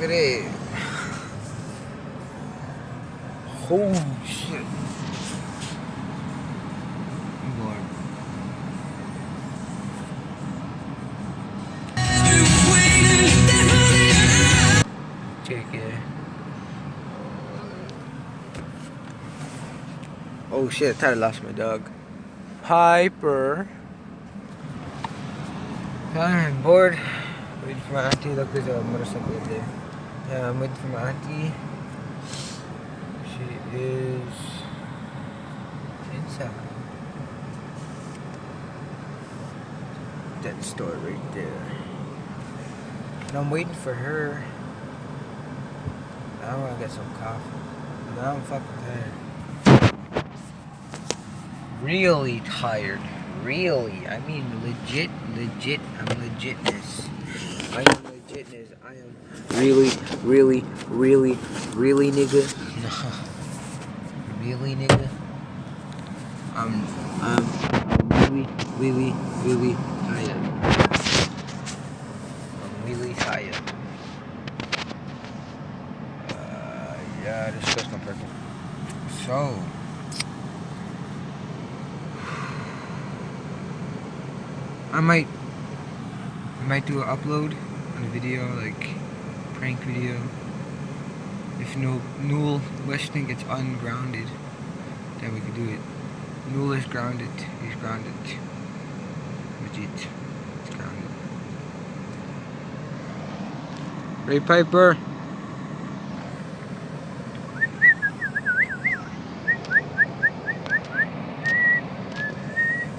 at it. Holy shit. I'm bored. Check it. Oh shit, I thought I lost my dog. Piper. I'm bored. Waiting for my auntie. Look, there's a motorcycle up there. Yeah, I'm waiting for my auntie. She is inside. That store right there. And I'm waiting for her. I want to get some coffee. Now I'm fucking tired. Really tired. Really. I mean legit. I'm legitness. I am legitness. I am really nigga. No. Really nigga. I'm really tired. I'm really tired. Yeah, this goes no purple. So I might do an upload on a video, like prank video. If Newell Weston gets ungrounded, then we could do it. Newell is grounded. He's grounded. Legit. He's grounded. Ray Piper.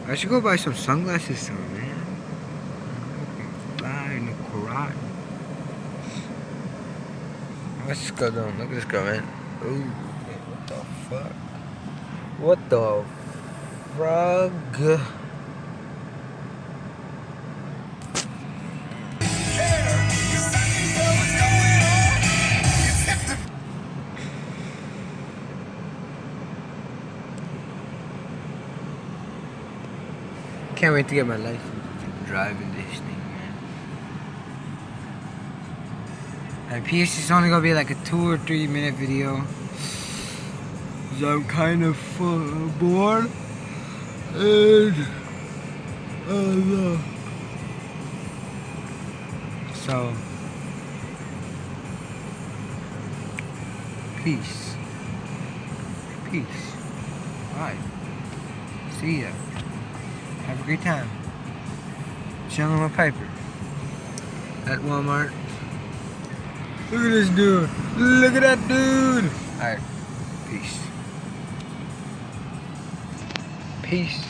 I should go buy some sunglasses soon, man. Fly in the garage. What's this girl doing? Look at this girl, man. Ooh, what the fuck? What the frog? Can't wait to get my license to drive in this thing, man. And PS is only gonna be like a 2 or 3 minute video. Cause I'm kind of bored. And so peace. Alright. See ya. Have a great time. Chilling with Piper at Walmart. Look at this dude. Look at that dude. Alright. Peace.